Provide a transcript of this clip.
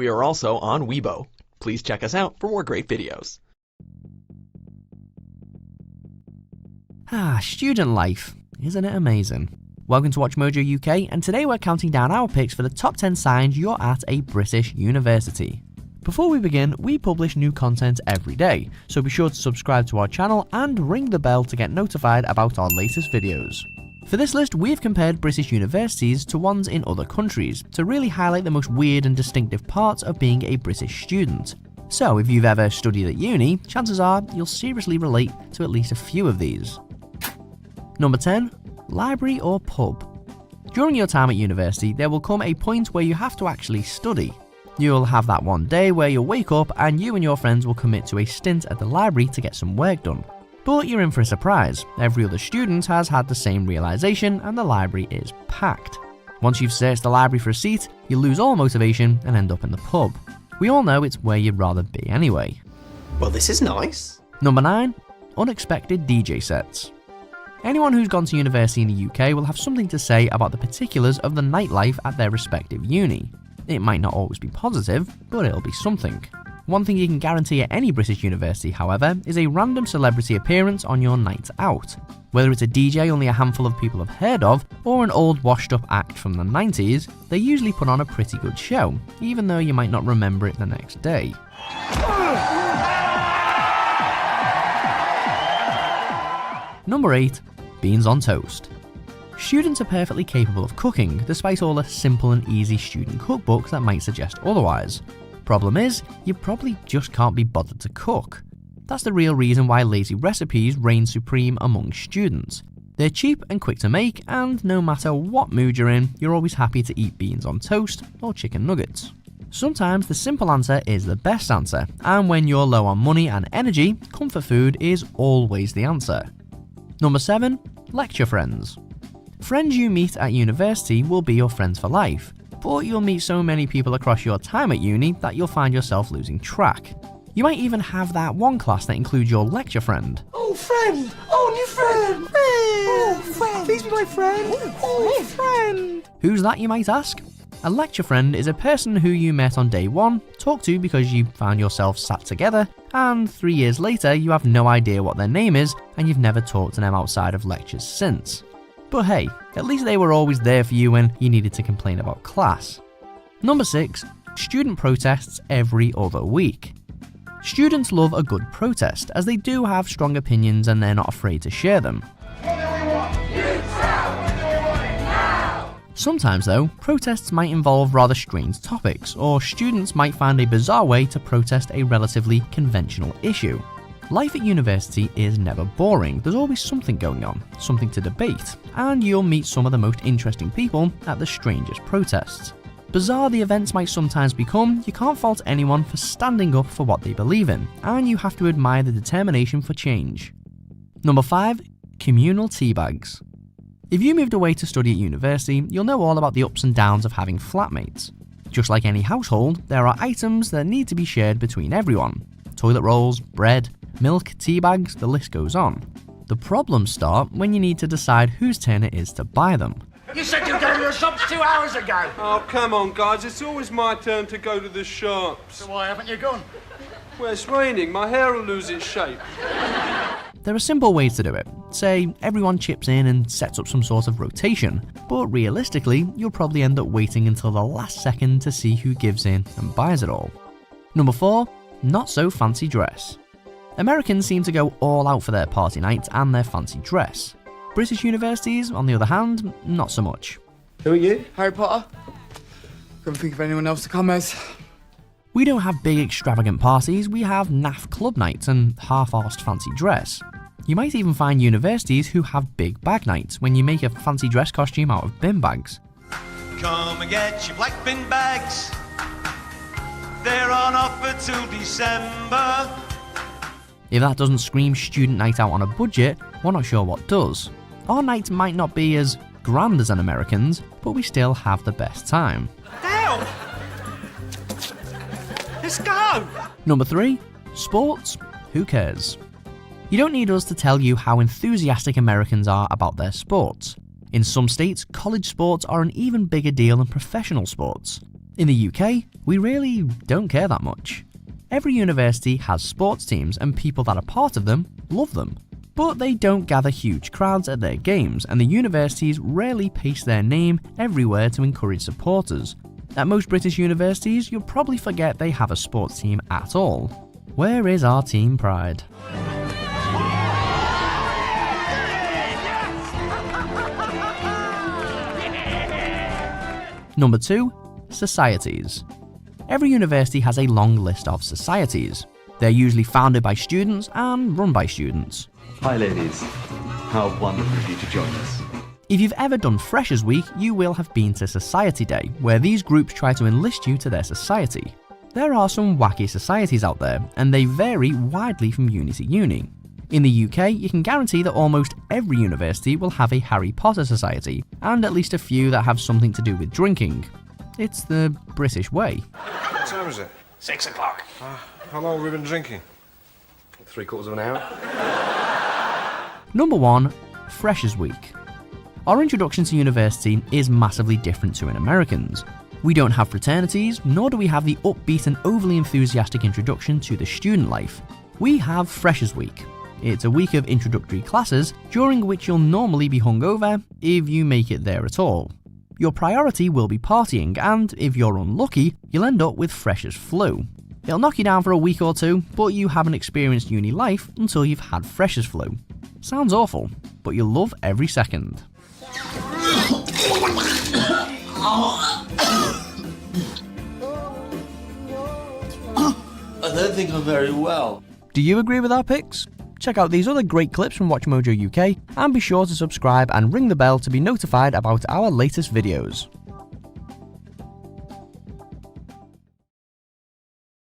We are also on Weibo. Please check us out for more great videos. Student life. Isn't it amazing? Welcome to WatchMojo UK, and today we're counting down our picks for the top 10 signs you're at a British university. Before we begin, we publish new content every day, so be sure to subscribe to our channel and ring the bell to get notified about our latest videos. For this list, we've compared British universities to ones in other countries to really highlight the most weird and distinctive parts of being a British student. So if you've ever studied at uni, chances are you'll seriously relate to at least a few of these. Number 10. Library or pub. During your time at university, there will come a point where you have to actually study. You'll have that one day where you'll wake up and you and your friends will commit to a stint at the library to get some work done. But you're in for a surprise. Every other student has had the same realization and the library is packed. Once you've searched the library for a seat, you lose all motivation and end up in the pub. We all know it's where you'd rather be anyway. Well, this is nice. Number 9. Unexpected DJ sets. Anyone who's gone to university in the UK will have something to say about the particulars of the nightlife at their respective uni. It might not always be positive, but it'll be something. One thing you can guarantee at any British university, however, is a random celebrity appearance on your night out. Whether it's a DJ only a handful of people have heard of, or an old washed up act from the 90s, they usually put on a pretty good show, even though you might not remember it the next day. Number 8. Beans on toast. Students are perfectly capable of cooking, despite all the simple and easy student cookbooks that might suggest otherwise. Problem is, you probably just can't be bothered to cook. That's the real reason why lazy recipes reign supreme among students. They're cheap and quick to make, and no matter what mood you're in, you're always happy to eat beans on toast or chicken nuggets. Sometimes the simple answer is the best answer, and when you're low on money and energy, comfort food is always the answer. Number 7. Lecture friends. Friends you meet at university will be your friends for life, but you'll meet so many people across your time at uni that you'll find yourself losing track. You might even have that one class that includes your lecture friend. Oh, friend! Oh, new friend! Oh, friend! Please be my friend! Oh, friend! Who's that, you might ask? A lecture friend is a person who you met on day one, talked to because you found yourself sat together, and 3 years later you have no idea what their name is and you've never talked to them outside of lectures since. But hey, at least they were always there for you when you needed to complain about class. Number 6. Student protests every other week. Students love a good protest, as they do have strong opinions and they're not afraid to share them. Sometimes though, protests might involve rather strange topics, or students might find a bizarre way to protest a relatively conventional issue. Life at university is never boring, there's always something going on, something to debate, and you'll meet some of the most interesting people at the strangest protests. Bizarre the events might sometimes become, you can't fault anyone for standing up for what they believe in, and you have to admire the determination for change. Number 5. Communal tea bags. If you moved away to study at university, you'll know all about the ups and downs of having flatmates. Just like any household, there are items that need to be shared between everyone. Toilet rolls, bread, milk, tea bags, the list goes on. The problems start when you need to decide whose turn it is to buy them. You said you'd go to the shops 2 hours ago. Oh, come on, guys. It's always my turn to go to the shops. So why haven't you gone? Well, it's raining. My hair will lose its shape. There are simple ways to do it. Say, everyone chips in and sets up some sort of rotation, but realistically, you'll probably end up waiting until the last second to see who gives in and buys it all. Number 4. Not so fancy dress. Americans seem to go all out for their party nights and their fancy dress. British universities, on the other hand, not so much. Who are you? Harry Potter. Couldn't think of anyone else to come as. We don't have big extravagant parties, we have naff club nights and half-arsed fancy dress. You might even find universities who have big bag nights when you make a fancy dress costume out of bin bags. Come and get your black bin bags. They're on offer till December. If that doesn't scream student night out on a budget, we're not sure what does. Our nights might not be as grand as an American's, but we still have the best time. Down! Let's go! Number 3. Sports? Who cares? You don't need us to tell you how enthusiastic Americans are about their sports. In some states, college sports are an even bigger deal than professional sports. In the UK, we really don't care that much. Every university has sports teams and people that are part of them love them. But they don't gather huge crowds at their games, and the universities rarely paste their name everywhere to encourage supporters. At most British universities, you'll probably forget they have a sports team at all. Where is our team pride? Number 2. Societies. Every university has a long list of societies. They're usually founded by students and run by students. Hi ladies, how wonderful of you to join us. If you've ever done Freshers Week, you will have been to Society Day, where these groups try to enlist you to their society. There are some wacky societies out there, and they vary widely from uni to uni. In the UK, you can guarantee that almost every university will have a Harry Potter society, and at least a few that have something to do with drinking. It's the British way. What time is it? 6 o'clock. How long have we been drinking? 3/4 of an hour. Number 1. Freshers Week. Our introduction to university is massively different to an American's. We don't have fraternities, nor do we have the upbeat and overly enthusiastic introduction to the student life. We have Freshers Week. It's a week of introductory classes, during which you'll normally be hungover, if you make it there at all. Your priority will be partying, and if you're unlucky, you'll end up with Freshers Flu. It'll knock you down for a week or two, but you haven't experienced uni life until you've had Freshers Flu. Sounds awful, but you'll love every second. I don't think I'm very well. Do you agree with our picks? Check out these other great clips from WatchMojo UK, and be sure to subscribe and ring the bell to be notified about our latest videos.